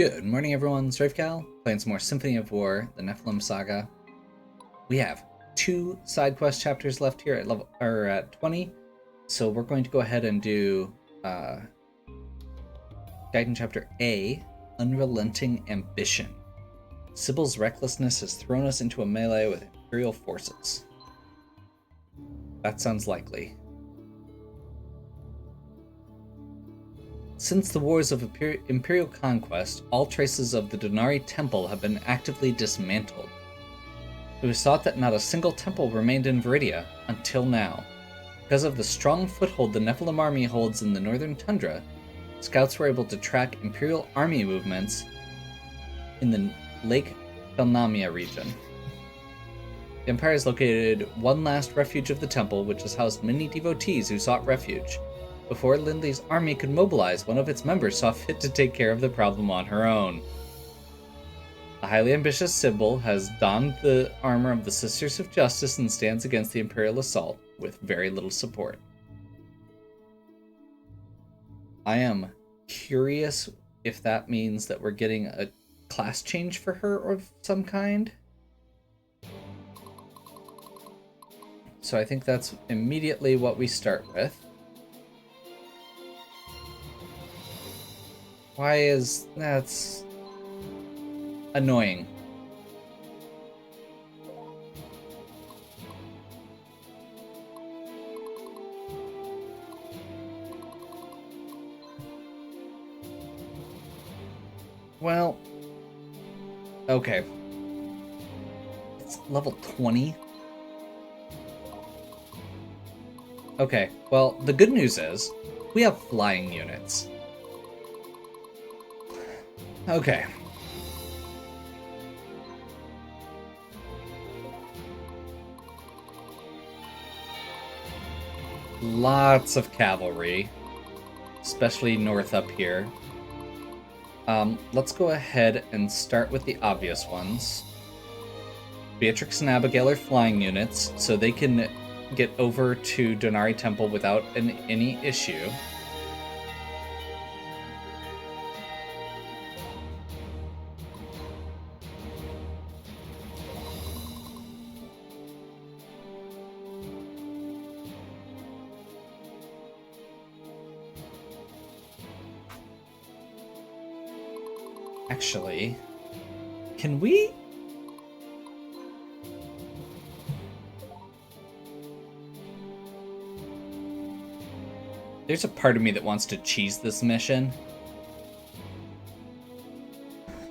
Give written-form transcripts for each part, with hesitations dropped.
Good morning, everyone. Cal playing some more Symphony of War, the Nephilim Saga. We have 2 side quest chapters left here at 20, so we're going to go ahead and do Gaiden Chapter A, Unrelenting Ambition. Sybil's recklessness has thrown us into a melee with Imperial forces. That sounds likely. Since the wars of Imperial conquest, all traces of the Donari Temple have been actively dismantled. It was thought that not a single temple remained in Viridia until now. Because of the strong foothold the Nephilim army holds in the northern tundra, scouts were able to track Imperial army movements in the Lake Belnamia region. The Empire has located one last refuge of the temple, which has housed many devotees who sought refuge. Before Lindley's army could mobilize, one of its members saw fit to take care of the problem on her own. The highly ambitious Sybil has donned the armor of the Sisters of Justice and stands against the Imperial assault with very little support. I am curious if that means that we're getting a class change for her of some kind. So I think that's immediately what we start with. That's annoying. Well, okay. It's level 20. Okay, well, the good news is we have flying units. Okay. Lots of cavalry, especially north up here. Let's go ahead and start with the obvious ones. Beatrix and Abigail are flying units, so they can get over to Donari Temple without any issue. Actually, can we? There's a part of me that wants to cheese this mission.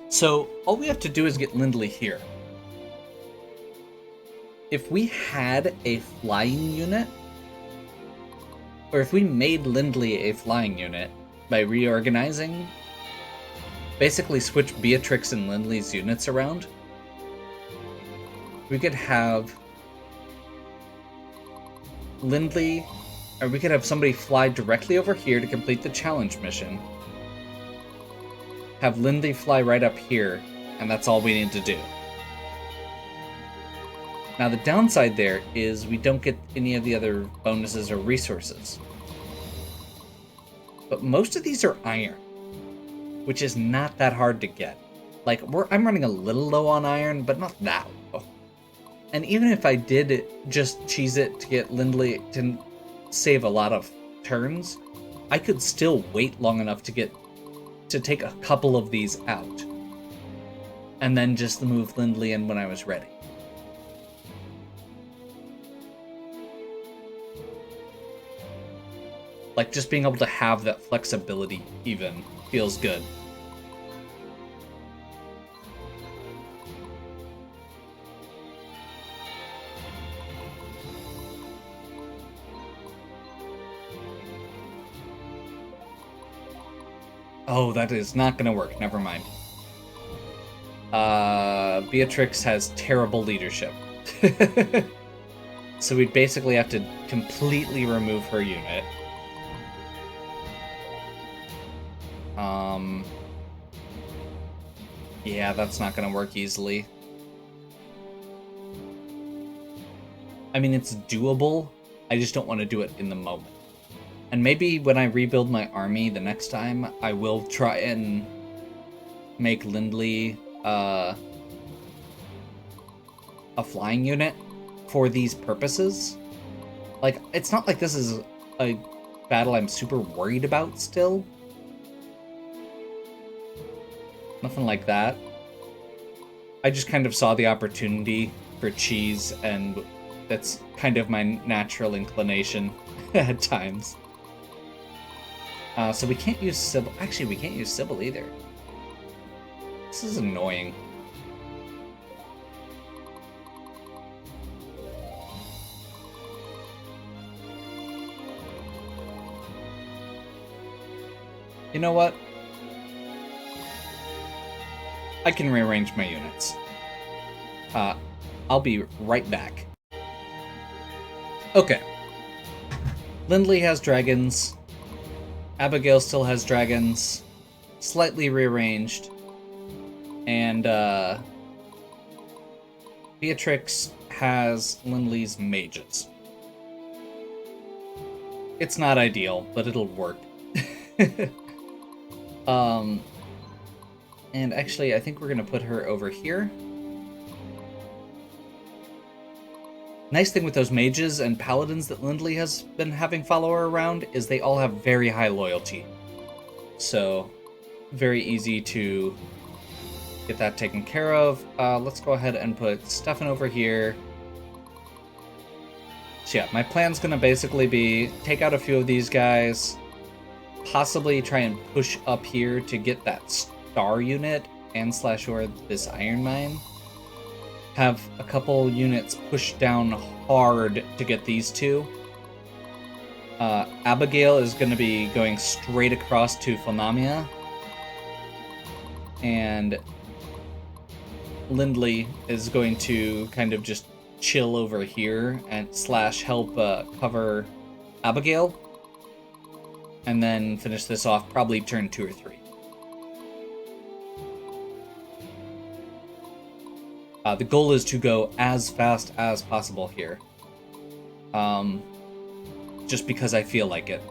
So all we have to do is get Lindley here. If we had a flying unit, or if we made Lindley a flying unit by reorganizing, basically switch Beatrix and Lindley's units around, we could have Lindley, or we could have somebody fly directly over here to complete the challenge mission, have Lindley fly right up here, and that's all we need to do. Now the downside there is we don't get any of the other bonuses or resources. But most of these are iron, which is not that hard to get. Like, I'm running a little low on iron, but not that low. And even if I did just cheese it to get Lindley to save a lot of turns, I could still wait long enough to take a couple of these out. And then just move Lindley in when I was ready. Like, just being able to have that flexibility even feels good. Oh, that is not going to work. Never mind. Beatrix has terrible leadership. So we'd basically have to completely remove her unit. Yeah, that's not going to work easily. I mean, it's doable. I just don't want to do it in the moment. And maybe when I rebuild my army the next time, I will try and make Lindley a flying unit for these purposes. Like, it's not like this is a battle I'm super worried about still. Nothing like that. I just kind of saw the opportunity for cheese, and that's kind of my natural inclination at times. So we can't use Sybil. Actually, we can't use Sybil either. This is annoying. You know what? I can rearrange my units. I'll be right back. Okay. Lindley has dragons. Abigail still has dragons. Slightly rearranged. And, Beatrix has Lindley's mages. It's not ideal, but it'll work. And actually, I think we're gonna put her over here. Nice thing with those mages and paladins that Lindley has been having follow her around is they all have very high loyalty. So, very easy to get that taken care of. Let's go ahead and put Stefan over here. So yeah, my plan's gonna basically be take out a few of these guys, possibly try and push up here to get that star unit and / or this iron mine. Have a couple units push down hard to get these two. Abigail is going to be going straight across to Phonamia. And Lindley is going to kind of just chill over here and / help cover Abigail. And then finish this off probably turn 2 or 3. The goal is to go as fast as possible here. Just because I feel like it.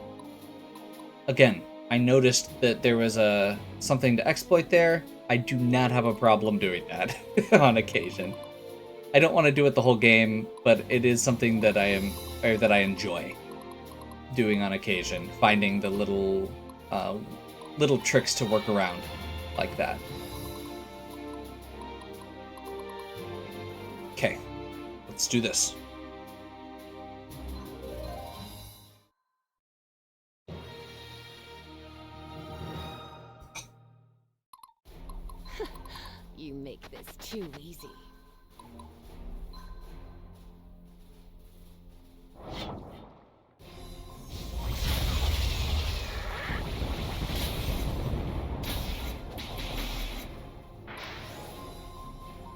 Again, I noticed that there was something to exploit there. I do not have a problem doing that on occasion. I don't want to do it the whole game, but it is something that I enjoy doing on occasion, finding the little tricks to work around like that. Okay, let's do this. You make this too easy.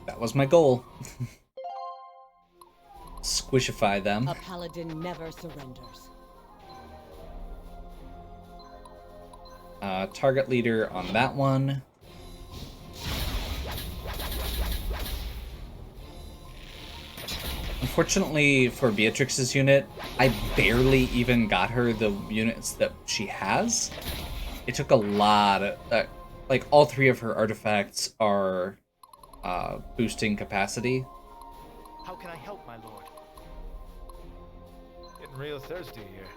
That was my goal. Squishify them. A paladin never surrenders. Target leader on that one. Unfortunately for Beatrix's unit, I barely even got her the units that she has. It took a lot of... like, all 3 of her artifacts are boosting capacity. How can I help, my lord? Getting real thirsty here.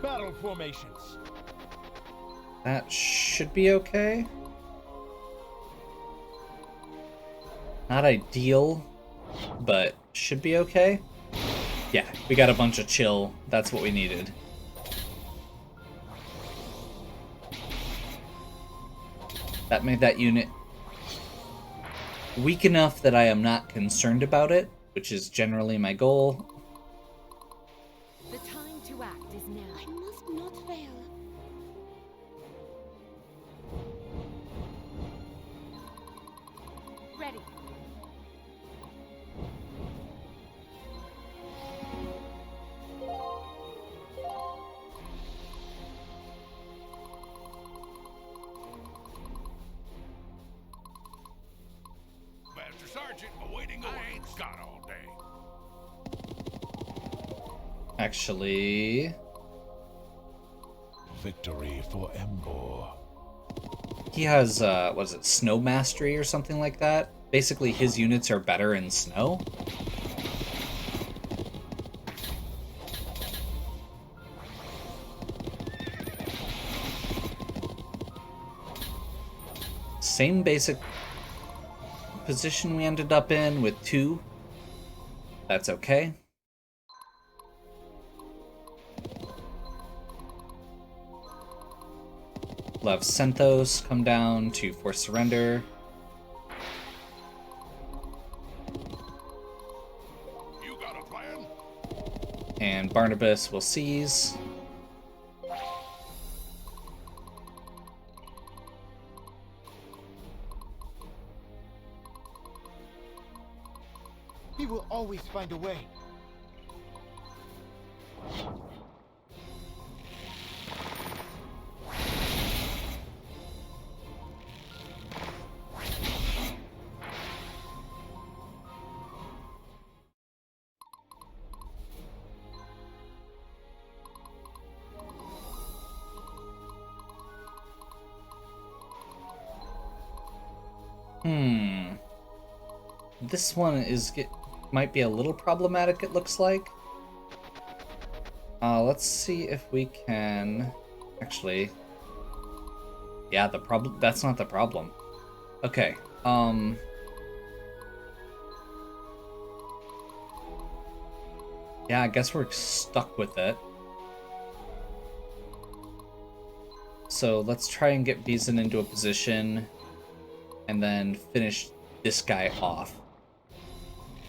Battle formations. That should be okay. Not ideal, but should be okay. Yeah, we got a bunch of chill. That's what we needed. That made that unit weak enough that I am not concerned about it, which is generally my goal. The time to act is now. I must not fail. Ready. gadget awaiting orders. I ain't got all day. Actually, Victory for Embor. he has, what is it, Snow Mastery or something like that? Basically, his units are better in snow. Same basic position we ended up in with 2. That's okay. We'll have Senthos come down to force surrender. You got a plan? And Barnabas will seize. He will always find a way. This one might be a little problematic, it looks like. Let's see if we can actually. Yeah, that's not the problem. Okay. Yeah, I guess we're stuck with it. So let's try and get Beeson into a position and then finish this guy off.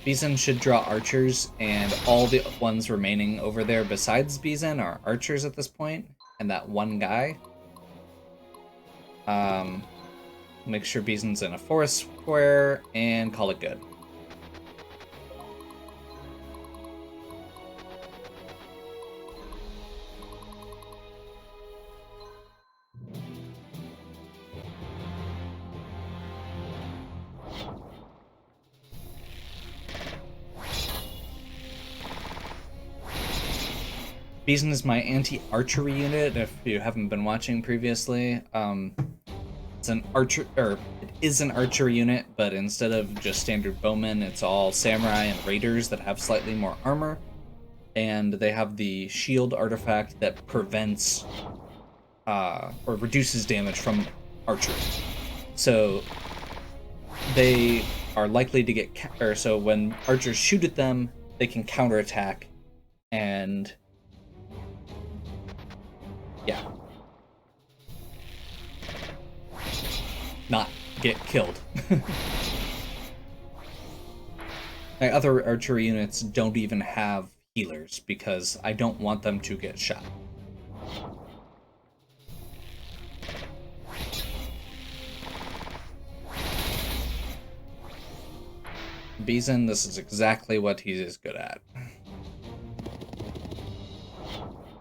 Beeson should draw archers, and all the ones remaining over there besides Beeson are archers at this point, and that one guy. Make sure Beeson's in a forest square, and call it good. Beeson is my anti-archery unit, if you haven't been watching previously. It's an archer, or it is an archery unit, but instead of just standard bowmen, it's all samurai and raiders that have slightly more armor. And they have the shield artifact that prevents, or reduces damage from archery. So they are likely to get, so when archers shoot at them, they can counterattack, and yeah, not get killed. My other archery units don't even have healers because I don't want them to get shot. Beeson, this is exactly what he is good at.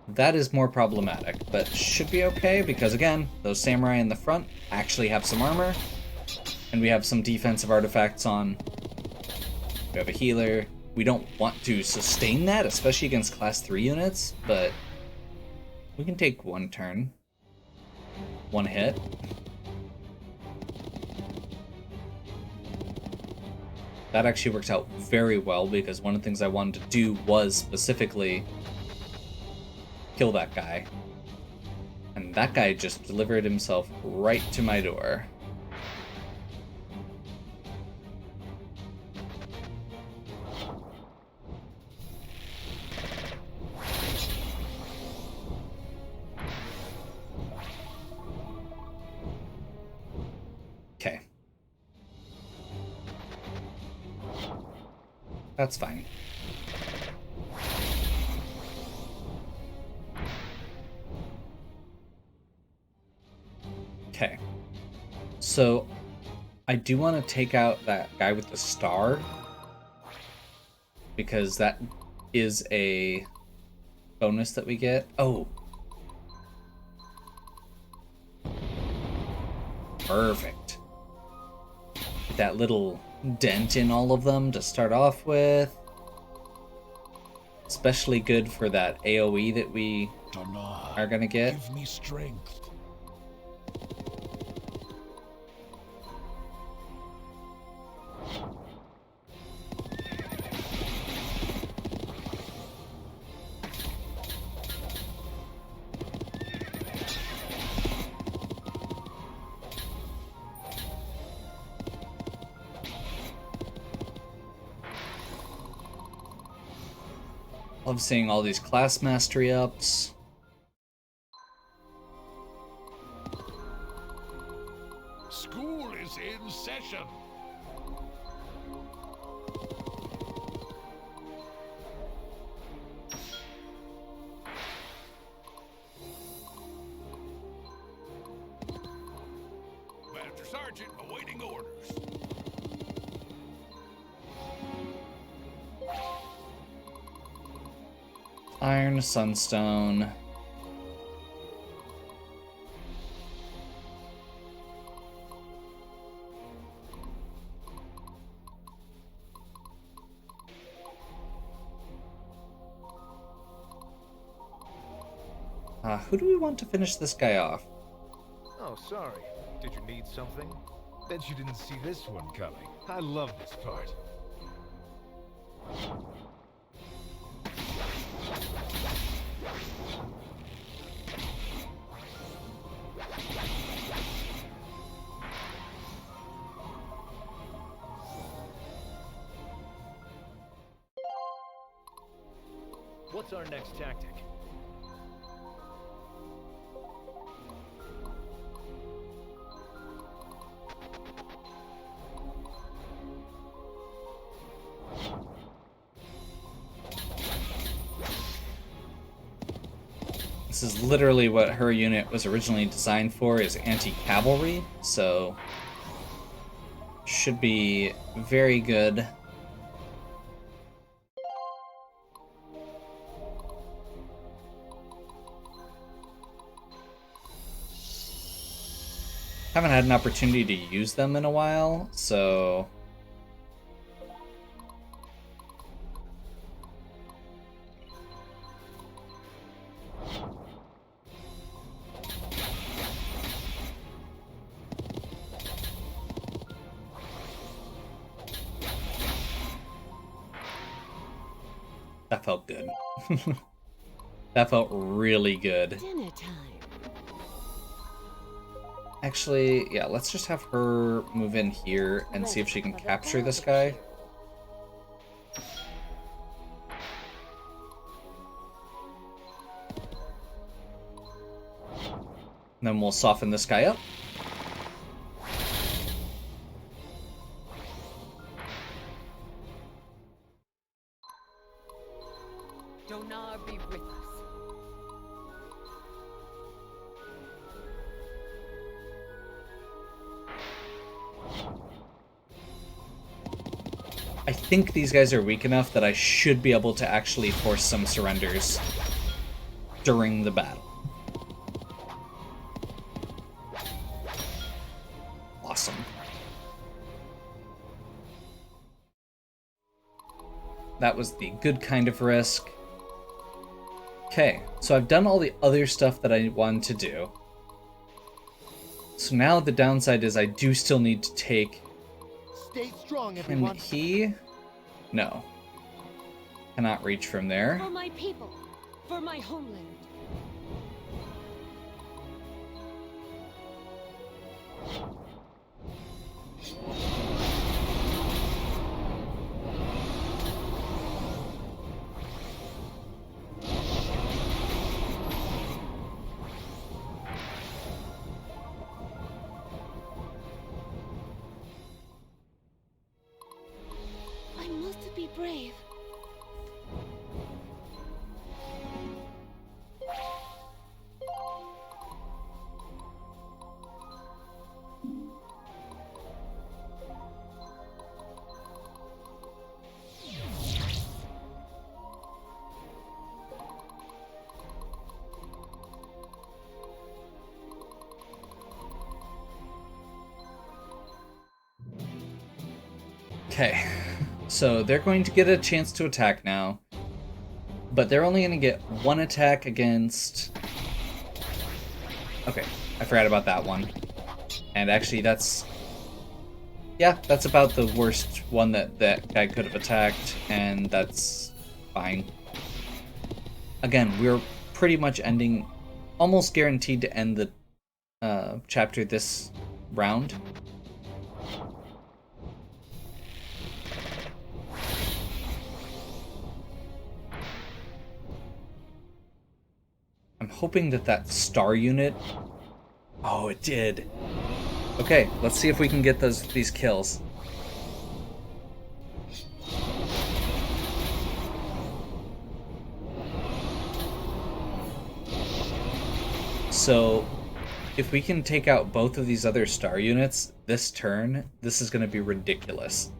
That is more problematic, but should be okay because, again, those samurai in the front actually have some armor, and we have some defensive artifacts on. We have a healer. We don't want to sustain that, especially against class 3 units, but we can take one turn. One hit. That actually works out very well because one of the things I wanted to do was specifically kill that guy. And that guy just delivered himself right to my door. Okay. That's fine. Okay. So, I do want to take out that guy with the star, because that is a bonus that we get. Oh. Perfect. get that little dent in all of them to start off with. Especially good for that AoE that we are gonna get. Give me strength. Love seeing all these class mastery ups. School is in session. Master Sergeant awaiting orders. Iron Sunstone. Who do we want to finish this guy off? Oh, sorry. Did you need something? Bet you didn't see this one coming. I love this part. What's our next tactic? This is literally what her unit was originally designed for, is anti-cavalry, so should be very good. Haven't had an opportunity to use them in a while, so that felt good. That felt really good. Dinner time. Actually, yeah, let's just have her move in here and see if she can capture this guy. And then we'll soften this guy up. Donar be with us. I think these guys are weak enough that I should be able to actually force some surrenders during the battle. Awesome. That was the good kind of risk. Okay, so I've done all the other stuff that I wanted to do. So now the downside is I do still need to take... Stay strong, Can everyone. he? No. Cannot reach from there. For my people, for my homeland. I must be brave. Okay, so they're going to get a chance to attack now, but they're only going to get one attack against... Okay, I forgot about that one. And actually that's... Yeah, that's about the worst one that guy could have attacked, and that's fine. Again, we're pretty much ending, almost guaranteed to end the chapter this round. I'm hoping that star unit... Oh, it did. Okay, let's see if we can get these kills. So, if we can take out both of these other star units this turn, this is going to be ridiculous.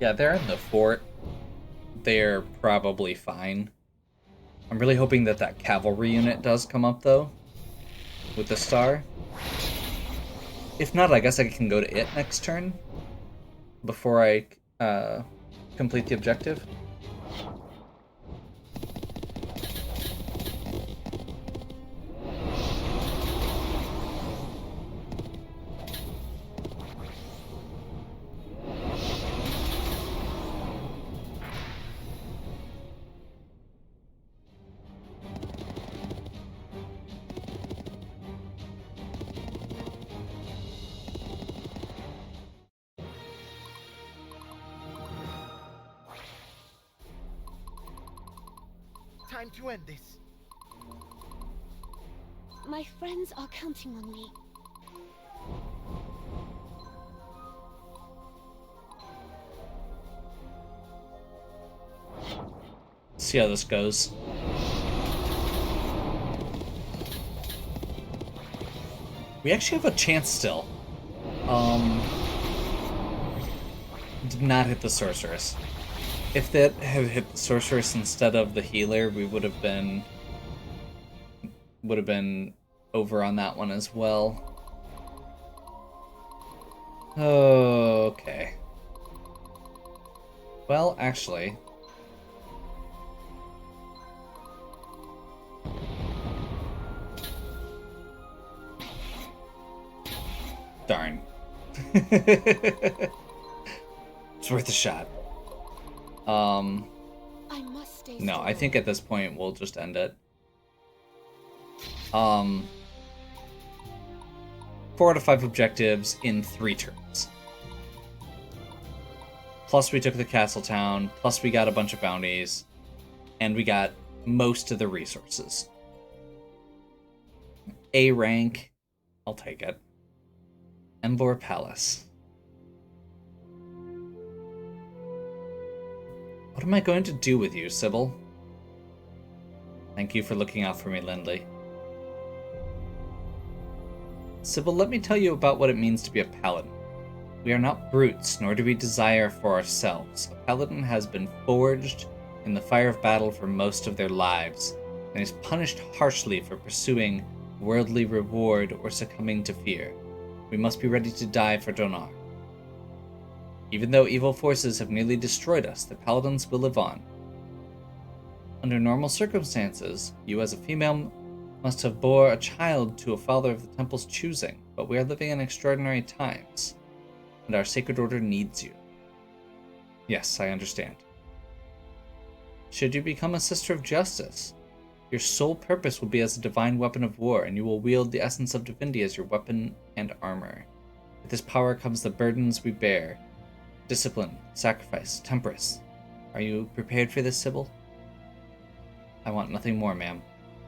Yeah, they're in the fort. They're probably fine. I'm really hoping that cavalry unit does come up, though, with the star. If not, I guess I can go to it next turn before I complete the objective. Time to end this. My friends are counting on me. See how this goes. We actually have a chance still. Did not hit the sorceress. If that had hit the sorceress instead of the healer, we would have been over on that one as well. Okay. Well, actually, darn. It's worth a shot. I must stay No, strong. I think at this point we'll just end it. 4 out of 5 objectives in 3 turns. Plus we took the castle town, plus we got a bunch of bounties, and we got most of the resources. A rank, I'll take it. Embor Palace. What am I going to do with you, Sybil? Thank you for looking out for me, Lindley. Sybil, let me tell you about what it means to be a paladin. We are not brutes, nor do we desire for ourselves. A paladin has been forged in the fire of battle for most of their lives, and is punished harshly for pursuing worldly reward or succumbing to fear. We must be ready to die for Donar. Even though evil forces have nearly destroyed us, the paladins will live on. Under normal circumstances, you as a female must have bore a child to a father of the temple's choosing, but we are living in extraordinary times, and our sacred order needs you. Yes, I understand. Should you become a Sister of Justice, your sole purpose will be as a divine weapon of war, and you will wield the essence of divinity as your weapon and armor. With this power comes the burdens we bear. Discipline, sacrifice, temperance. Are you prepared for this, Sybil? I want nothing more, ma'am.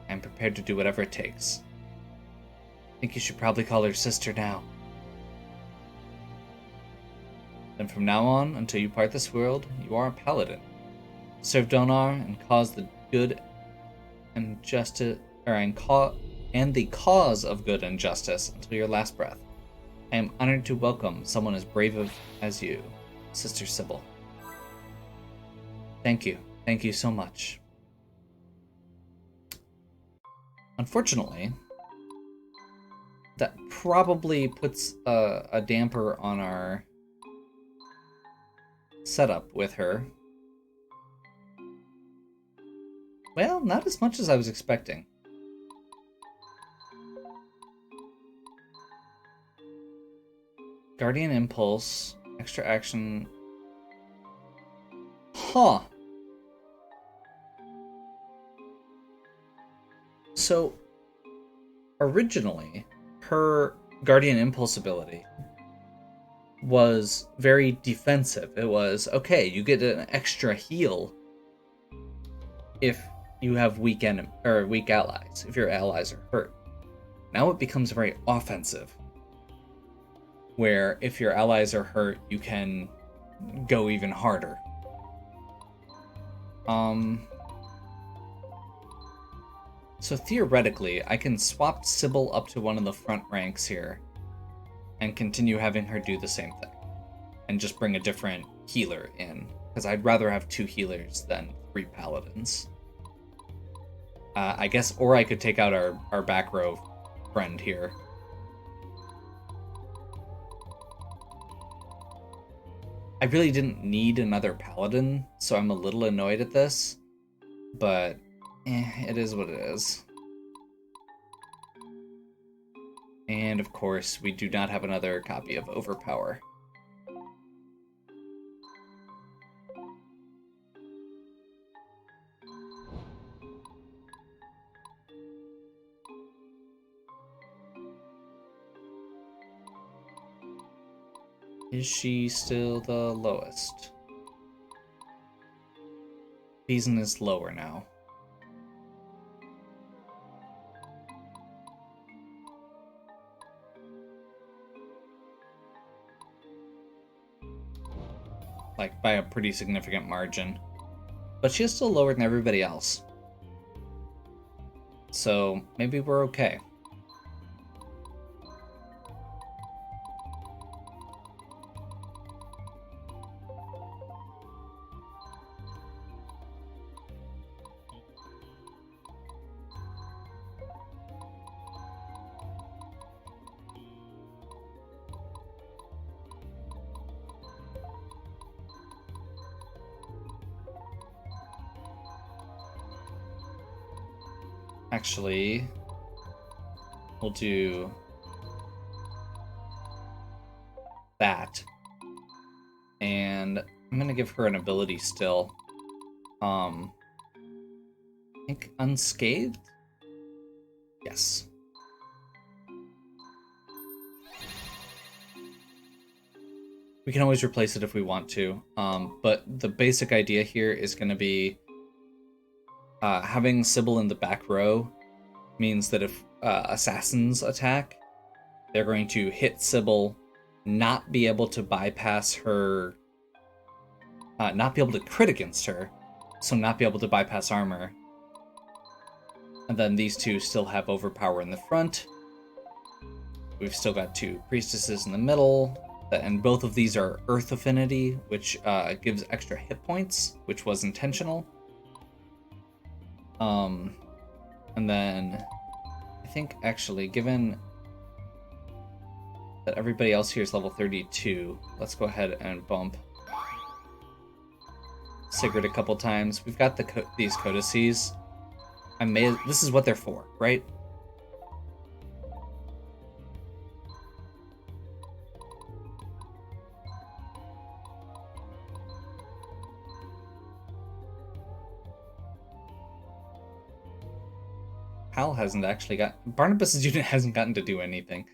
I am prepared to do whatever it takes. think you should probably call her sister now. Then from now on, until you part this world, you are a paladin. Serve Donar and cause the good and justice, and the cause of good and justice until your last breath. I am honored to welcome someone as brave as you, Sister Sybil. Thank you. Thank you so much. Unfortunately, that probably puts a damper on our setup with her. Well, not as much as I was expecting. Guardian Impulse, extra action. Huh. So, originally, her Guardian Impulse ability was very defensive. It was, okay, you get an extra heal if you have weak allies, if your allies are hurt. Now it becomes very offensive, where if your allies are hurt, you can go even harder. So theoretically, I can swap Sybil up to one of the front ranks here and continue having her do the same thing. And just bring a different healer in, because I'd rather have 2 healers than 3 paladins. I guess, or I could take out our back row friend here. I really didn't need another paladin, so I'm a little annoyed at this. But, it is what it is. And of course, we do not have another copy of Overpower. Is she still the lowest? Beeson is lower now. Like, by a pretty significant margin. But she is still lower than everybody else. So, maybe we're okay. Actually, we'll do that. And I'm gonna give her an ability still. I think Unscathed? Yes. We can always replace it if we want to. But the basic idea here is gonna be having Sybil in the back row means that if assassins attack, they're going to hit Sybil, not be able to bypass her, not be able to crit against her, so not be able to bypass armor. And then these two still have overpower in the front. We've still got 2 priestesses in the middle, and both of these are Earth Affinity, which gives extra hit points, which was intentional. And then I think actually, given that everybody else here is level 32, let's go ahead and bump Sigrid a couple times. We've got these codices. This is what they're for, right? Hal hasn't actually Barnabas's unit hasn't gotten to do anything.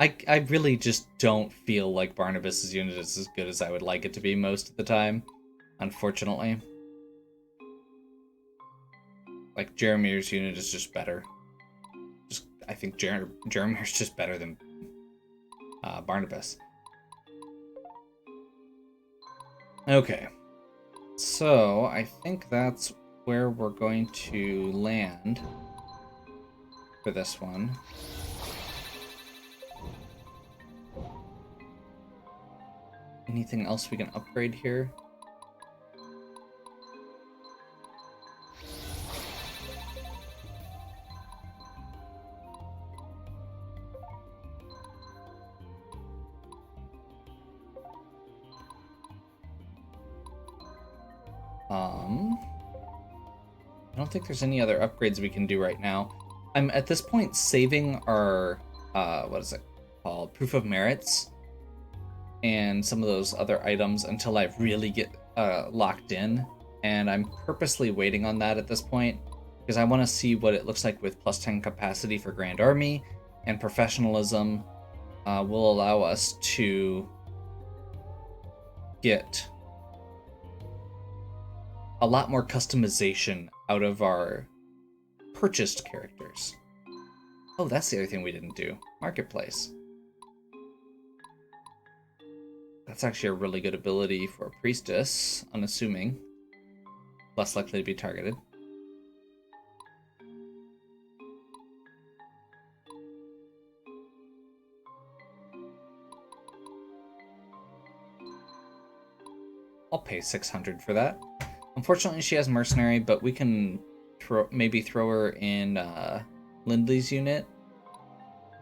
I really just don't feel like Barnabas's unit is as good as I would like it to be most of the time, unfortunately. Like, Jeremir's unit is just better. I think Jeremir's just better than Barnabas. Okay. So, I think that's where we're going to land for this one. Anything else we can upgrade here? I don't think there's any other upgrades we can do right now. I'm at this point saving our, what is it called? Proof of merits and some of those other items until I really get locked in. And I'm purposely waiting on that at this point because I want to see what it looks like with +10 capacity for Grand Army, and professionalism will allow us to get a lot more customization out of our purchased characters. Oh, that's the other thing we didn't do. Marketplace. That's actually a really good ability for a priestess, unassuming. Less likely to be targeted. I'll pay 600 for that. Unfortunately, she has mercenary, but we can maybe throw her in Lindley's unit.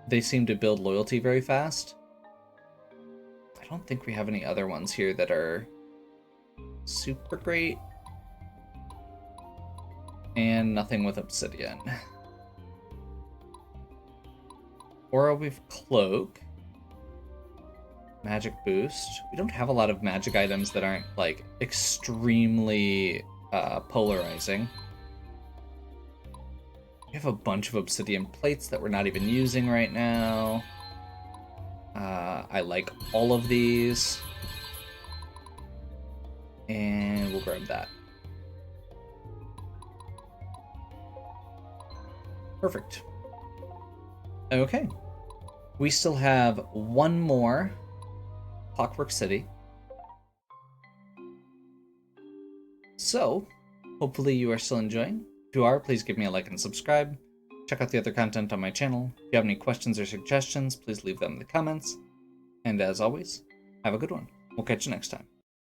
They seem to build loyalty very fast. I don't think we have any other ones here that are super great. And nothing with obsidian. Aura, we've cloak. Magic boost. We don't have a lot of magic items that aren't like extremely polarizing. We have a bunch of obsidian plates that we're not even using right now. I like all of these. And we'll grab that. Perfect. Okay. We still have one more Clockwork City. So, hopefully you are still enjoying. If you are, please give me a like and subscribe. Check out the other content on my channel. If you have any questions or suggestions, please leave them in the comments. And as always, have a good one. We'll catch you next time.